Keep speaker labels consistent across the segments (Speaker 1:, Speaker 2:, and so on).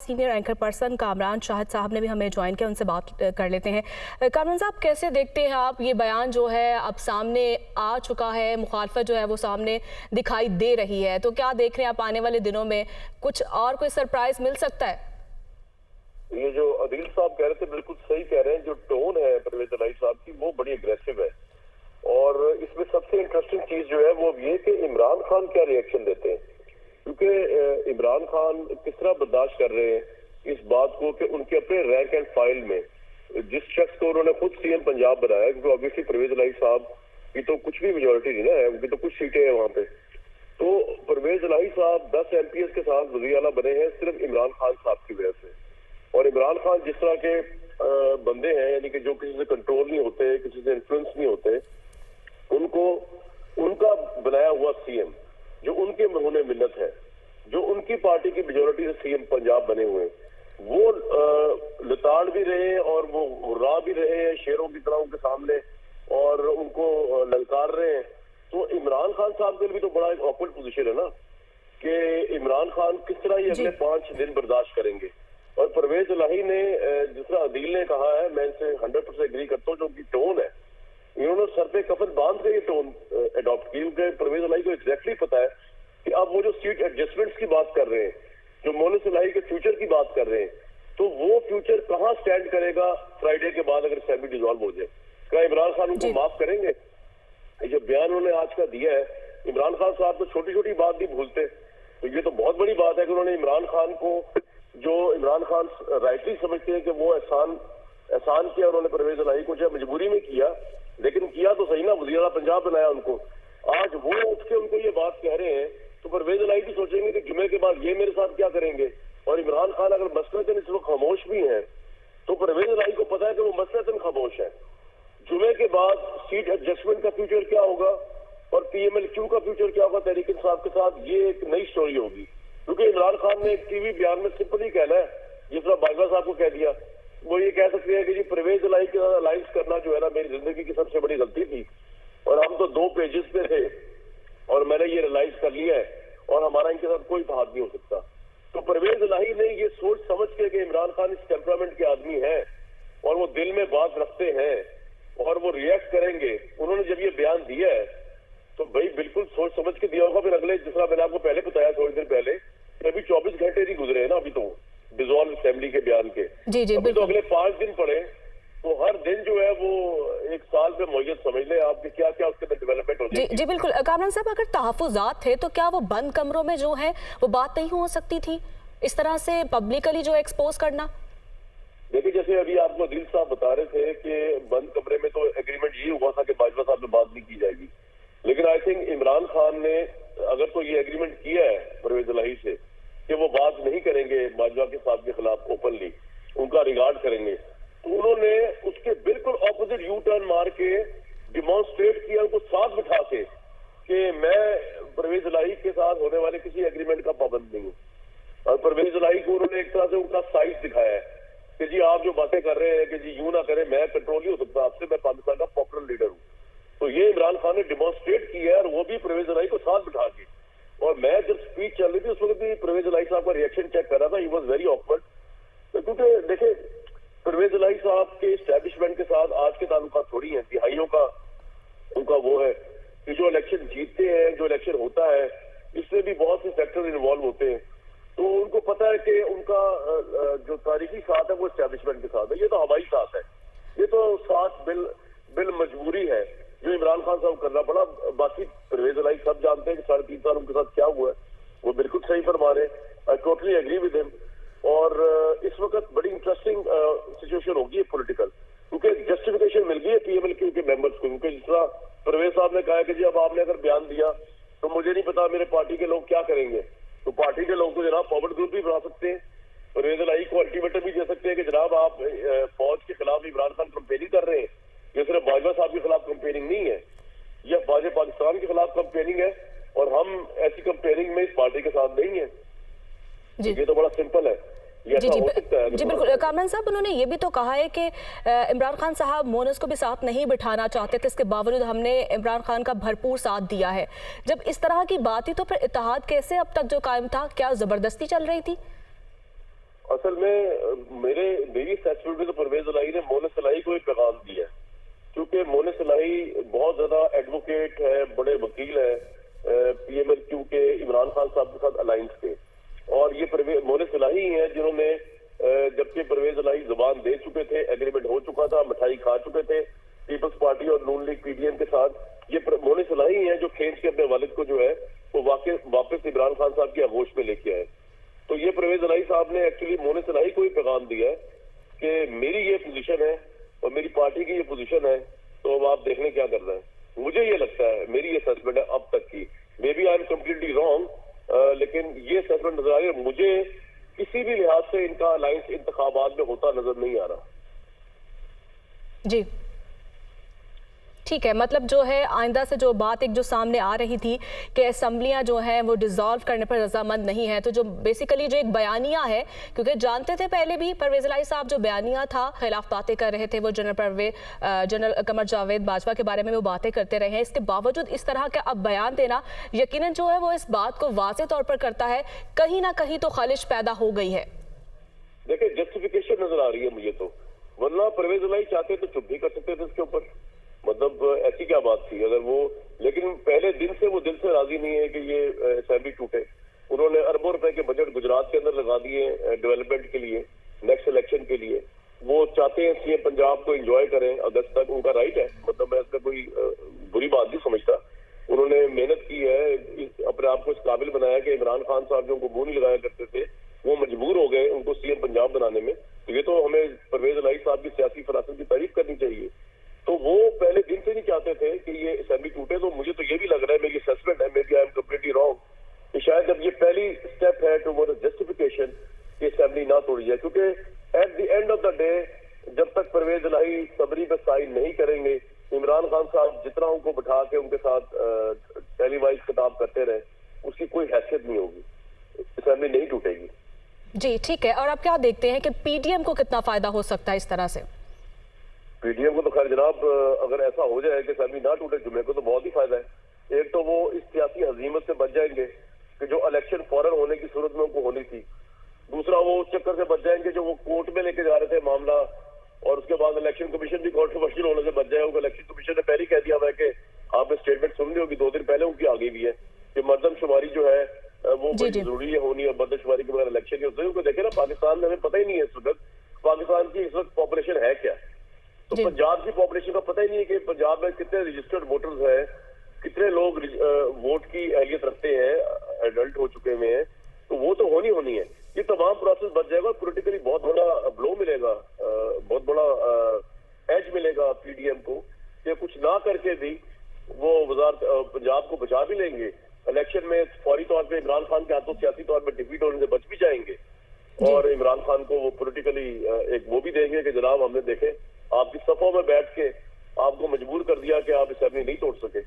Speaker 1: Senior anchor person Kamran Shahid साहब ने भी हमें ज्वाइन किया, उनसे बात कर लेते हैं। कामरान साहब, कैसे देखते हैं आप ये बयान जो है अब सामने आ चुका है, मुखालफत जो है वो सामने दिखाई दे रही है, तो क्या देख रहे हैं आप आने वाले दिनों में कुछ और कोई सरप्राइज मिल सकता है?
Speaker 2: ये जो अदील साहब कह रहे थे बिल्कुल सही कह रहे हैं। जो टोन है परवेज इलाही साहब की वो बड़ी अग्रेसिव है और इसमें सबसे इंटरेस्टिंग चीज जो है वो ये कि इमरान खान क्या रिएक्शन देते हैं, क्योंकि इमरान खान किस तरह बर्दाश्त कर रहे हैं इस बात को कि उनके अपने रैंक एंड फाइल में जिस शख्स को उन्होंने खुद सीएम पंजाब बनाया, क्योंकि ऑब्वियसली परवेज इलाही साहब की तो कुछ भी मेजोरिटी नहीं ना है, उनकी तो कुछ सीटें हैं वहां पे। तो परवेज इलाही साहब 10 MPs के साथ वज़ीर आला बने हैं सिर्फ इमरान खान साहब की वजह से। और इमरान खान जिस तरह के बंदे हैं, यानी कि जो किसी से कंट्रोल नहीं होते, किसी से इन्फ्लुएंस नहीं होते, उनको उनका बनाया हुआ सीएम जो उनके मरहूने मिन्नत है, जो उनकी पार्टी की मेजोरिटी से सीएम पंजाब बने हुए हैं, वो लताड़ भी रहे और वो हुर्रा भी रहे हैं शेरों की तरह उनके सामने और उनको ललकार रहे हैं। तो इमरान खान साहब के लिए भी तो बड़ा एक ऑकवर्ड पोजीशन है ना कि इमरान खान किस तरह ये अगले 5 दिन बर्दाश्त करेंगे। और परवेज इलाही ने जिस तरह अदील ने कहा है, मैं इनसे 100% एग्री करता हूँ, जो उनकी टोन है, इन्होंने सर पे कफन बांध के ये टोन अडॉप्ट की, क्योंकि परवेज इलाही को एग्जैक्टली पता है कि अब वो जो सीट एडजस्टमेंट्स की बात कर रहे हैं, जो मोनिस इलाही के फ्यूचर की बात कर रहे हैं, तो वो फ्यूचर कहाँ स्टैंड करेगा फ्राइडे के बाद अगर असेंबली डिसॉल्व हो जाए? क्या इमरान खान उनको माफ करेंगे? ये जो बयान उन्होंने आज का दिया है, इमरान खान साहब तो छोटी छोटी बात नहीं भूलते, तो ये तो बहुत बड़ी बात है कि उन्होंने इमरान खान को, जो इमरान खान राइटली समझते हैं कि वो एहसान किया उन्होंने परवेज इलाही को, चाहे मजबूरी में किया, लेकिन किया तो सही ना, वज़ीर आला पंजाब बनाया उनको। आज वो उठ के उनको ये बात कह रहे हैं तो परवेज इलाही भी सोचेंगे कि जुमे के बाद ये मेरे साथ क्या करेंगे। और इमरान खान अगर मसलतन इस वक्त खामोश भी हैं तो परवेज इलाही को पता है कि वो मसलतन खामोश है। जुमे के बाद सीट एडजस्टमेंट का फ्यूचर क्या होगा और PMLQ का फ्यूचर क्या होगा तहरीक इंसाफ के साथ, ये एक नई स्टोरी होगी। क्योंकि इमरान खान ने एक टीवी बयान में सिंपल ही कहना है, जिस तरह बाजवा साहब को कह दिया, वो ये कह सकते हैं कि जी परवेज इलाही के साथ अलायंस करना जो है ना, मेरी जिंदगी की सबसे बड़ी गलती थी और हम तो 2 पेजेस पे थे और मैंने ये रियलाइज कर लिया है और हमारा इनके साथ कोई इत्तेहाद नहीं हो सकता। तो परवेज इलाही ने ये सोच समझ के कि इमरान खान इस टेम्परामेंट के आदमी है और वो दिल में बात रखते हैं और वो रिएक्ट करेंगे, उन्होंने जब ये बयान दिया है तो भाई बिल्कुल सोच समझ के दिया होगा। फिर अगले, जिस तरह मैंने आपको पहले बताया थोड़ी देर पहले, अभी 24 घंटे नहीं गुजरे हैं ना अभी तो डिसॉल्व असेंबली के बयान के, अभी तो अगले 5 दिन पड़े, तो हर दिन जो है वो 1 साल पे मुय्यत समझ लें आप कि क्या क्या उसके अंदर डेवलपमेंट हो जाएगी।
Speaker 1: जी बिल्कुल। कामरान साहब, अगर तहफ़्फ़ुज़ात थे तो क्या वो बंद कमरों में जो है वो बात नहीं हो सकती थी, इस तरह से पब्लिकली जो एक्सपोज करना?
Speaker 2: देखिए, जैसे अभी आपको अदील साहब बता रहे थे कि बंद कमरे में तो एग्रीमेंट ये हुआ था कि बाजवा साहब में बात नहीं की जाएगी, लेकिन आई थिंक इमरान खान ने अगर तो ये एग्रीमेंट किया है परवेज इलाही से कि वो बात नहीं करेंगे बाजवा के साहब के खिलाफ ओपनली, उनका रिगार्ड करेंगे, तो उन्होंने उसके बिल्कुल ऑपोजिट यू टर्न मार के डिमॉन्स्ट्रेट किया उनको साथ बिठा के कि मैं परवेज इलाही के साथ होने वाले किसी एग्रीमेंट का पाबंद नहीं हूँ। और परवेज इलाही को उन्होंने एक तरह से उनका साइज दिखाया है कि जी आप जो बातें कर रहे हैं कि जी यूं ना करें, मैं कंट्रोल नहीं हो सकता आपसे, मैं पाकिस्तान का पॉपुलर लीडर हूँ। तो ये इमरान खान ने डिमॉन्स्ट्रेट किया है और वो भी परवेज इलाही को साथ बिठा के। और मैं जब स्पीच चल रही थी उस वक्त भी परवेज इलाही साहब का रिएक्शन चेक कर रहा था, ही वॉज वेरी ऑकवर्ड, क्योंकि देखे परवेज इलाही साहब के एस्टेब्लिशमेंट के साथ आज के ताल्लुकात थोड़ी है, दिहाइयों का उनका वो है कि जो इलेक्शन जीतते हैं, जो इलेक्शन होता है, इसमें भी बहुत से फैक्टर इन्वॉल्व होते हैं। तो उनको पता है कि उनका जो तारीखी साथ है वो एस्टेब्लिशमेंट के साथ है, ये तो हवाई साथ है, ये तो साथ बिल मजबूरी है जो इमरान खान साहब करना पड़ा। बाकी परवेज इलाही सब जानते हैं कि 3.5 साल उनके साथ क्या हुआ है, वो बिल्कुल सही फरमा रहे हैं, I totally agree with him. और इस वक्त बड़ी इंटरेस्टिंग सिचुएशन होगी पॉलिटिकल, क्योंकि जस्टिफिकेशन मिल गई है PMLQ के मेंबर्स को, क्योंकि जिस तरह परवेज साहब ने कहा कि जी अब आपने अगर बयान दिया तो मुझे नहीं पता मेरे पार्टी के लोग क्या करेंगे, तो पार्टी के लोग तो जनाब फॉरवर्ड ग्रुप भी बना सकते हैं, परवेज इलाही को अल्टीमेटम भी दे सकते हैं कि जनाब आप फौज के खिलाफ इमरान खान कंपेनिंग कर रहे हैं, ये सिर्फ बाजवा साहब के खिलाफ कंपेनिंग नहीं है, यह बाजे पाकिस्तान के खिलाफ कंपेनिंग है और हम ऐसी कंपेनिंग में इस पार्टी के साथ नहीं है। ये तो बड़ा सिंपल है।
Speaker 1: जी बिल्कुल। कामरान साहब, उन्होंने ये भी तो कहा है कि इमरान खान साहब मोनस को भी साथ नहीं बिठाना चाहते थे, इसके बावजूद हमने इमरान खान का भरपूर साथ दिया है। जब इस तरह की बात थी तो फिर इत्तेहाद कैसे अब तक जो कायम था, क्या जबरदस्ती चल रही थी?
Speaker 2: असल में मेरी असेसमेंट में तो परवेज इलाही ने मोनस इलाही को एक पैगाम दिया है, क्योंकि मोनस इलाही बहुत ज्यादा एडवोकेट है, बड़े वकील है पीएमएलक्यू के, इमरान खान साहब के साथ अलायंस के, और ये मोनस इलाही हैं जिन्होंने जबकि परवेज इलाही जुबान दे चुके थे, एग्रीमेंट हो चुका था, मिठाई खा चुके थे पीपल्स पार्टी और नून लीग पीडीएम के साथ, ये मोनस इलाही हैं जो खींच के अपने वालिद को जो है वो वापस इमरान खान साहब की आगोश में लेके आए। तो ये परवेज इलाही साहब ने एक्चुअली मोनस इलाही को ही पैगाम दिया है कि मेरी ये पोजीशन है और मेरी पार्टी की ये पोजीशन है, तो अब आप देखने क्या कर रहे हैं। मुझे ये लगता है, मेरी ये असेसमेंट है अब तक की, maybe I am completely wrong, लेकिन ये असेसमेंट नजर आ रही है, मुझे किसी भी लिहाज से इनका अलायंस इंतखाबात में होता नजर नहीं आ रहा।
Speaker 1: जी ठीक है, मतलब जो है आइंदा से जो बात एक जो सामने आ रही थी कि असम्बलियां जो हैं वो डिसॉल्व करने पर रजामंद नहीं है, तो जो बेसिकली जो एक बयानिया है, क्योंकि जानते थे पहले भी परवेज इलाही साहब जो बयानिया था खिलाफ बातें कर रहे थे, वो जनरल कमर जावेद बाजवा के बारे में वो बातें करते रहे हैं, इसके बावजूद इस तरह का अब बयान देना यकीनन जो है वो इस बात को वाज़ेह तौर पर करता है कहीं ना कहीं तो खलिश पैदा हो गई है।
Speaker 2: देखिए जस्टिफिकेशन नजर आ रही है मुझे, तो वरना परवेज इलाही चाहते तो चुप भी कर सकते थे इसके ऊपर, मतलब ऐसी क्या बात थी अगर वो, लेकिन पहले दिन से वो दिल से राजी नहीं है कि ये असेंबली टूटे। उन्होंने अरबों रुपए के बजट गुजरात के अंदर लगा दिए डेवलपमेंट के लिए, नेक्स्ट इलेक्शन के लिए। वो चाहते हैं सीएम पंजाब को एंजॉय करें अगस्त तक, उनका राइट है, मतलब मैं इसका कोई बुरी बात नहीं समझता। उन्होंने मेहनत की है, अपने आप को इस काबिल बनाया कि इमरान खान साहब जो उनको मुंह नहीं लगाया करते थे वो मजबूर हो गए उनको सीएम पंजाब बनाने में। तो ये तो हमें परवेज इलाही साहब की सियासी फरासत की तारीफ करनी चाहिए। तो वो पहले दिन से नहीं चाहते थे कि ये असेंबली टूटे। तो मुझे तो ये भी लग रहा है, मेरी असेसमेंट है, maybe I am completely wrong, कि शायद जब ये पहली स्टेप है टुवर्ड जस्टिफिकेशन कि असेंबली ना तोड़ी जाए, क्योंकि at the end of the day जब तक परवेज इलाही सबरी पे साइन नहीं करेंगे, इमरान खान साहब जितना उनको बिठा के उनके साथ टेलीवाइज खिताब करते रहे, उसकी कोई हैसियत नहीं होगी, असेंबली नहीं टूटेगी।
Speaker 1: जी ठीक है, और आप क्या देखते हैं कि पीडीएम को कितना फायदा हो सकता है इस तरह से?
Speaker 2: पीडीएम को तो खैर जनाब अगर ऐसा हो जाए कि असेंबली ना टूटे जुमे को, तो बहुत ही फायदा है। एक तो वो इस सियासी हजीमत से बच जाएंगे कि जो इलेक्शन फौरन होने की सूरत में उनको होनी थी। दूसरा वो उस चक्कर से बच जाएंगे जो वो कोर्ट में लेके जा रहे थे मामला, और उसके बाद इलेक्शन कमीशन भी कंट्रोवर्शियल होने से बच जाएगा। इलेक्शन कमीशन ने पहले ही कह दिया हुआ है कि आपने स्टेटमेंट सुन ली होगी, 2 दिन पहले उनकी आ गई भी है कि मर्दमशुमारी जो है वो बड़ी जरूरी है होनी, और मर्दमशुमारी के बगैर इलेक्शन नहीं होते। उनको देखे ना, पाकिस्तान में हमें पता ही नहीं है इस वक्त पाकिस्तान की इस वक्त पॉपुलेशन है क्या। तो पंजाब की पॉपुलेशन का पता ही नहीं है कि पंजाब में कितने रजिस्टर्ड वोटर्स हैं, कितने लोग वोट की अहलियत रखते हैं, एडल्ट हो चुके हुए हैं। तो वो तो होनी है। ये तमाम प्रोसेस बच जाएगा, पॉलिटिकली बहुत बड़ा ब्लो मिलेगा, बहुत बड़ा एज मिलेगा पीडीएम को, कि कुछ ना करके भी वो वजारत पंजाब को बचा भी लेंगे। इलेक्शन में फौरी तौर पे इमरान खान के हाथों सियासी तौर पर डिफीट होने से बच भी जाएंगे, और इमरान खान को वो पॉलिटिकली एक वो भी देंगे कि जनाब हमने देखे आपकी सफों में बैठ के आपको मजबूर कर दिया कि आप असेंबली नहीं तोड़ सके,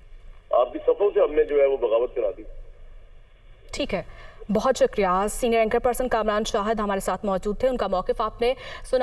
Speaker 2: आपकी सफों से हमने जो है वो बगावत करा दी।
Speaker 1: ठीक है, बहुत शुक्रिया। Senior anchor person Kamran Shahid हमारे साथ मौजूद थे, उनका मौक़िफ़ आपने सुना।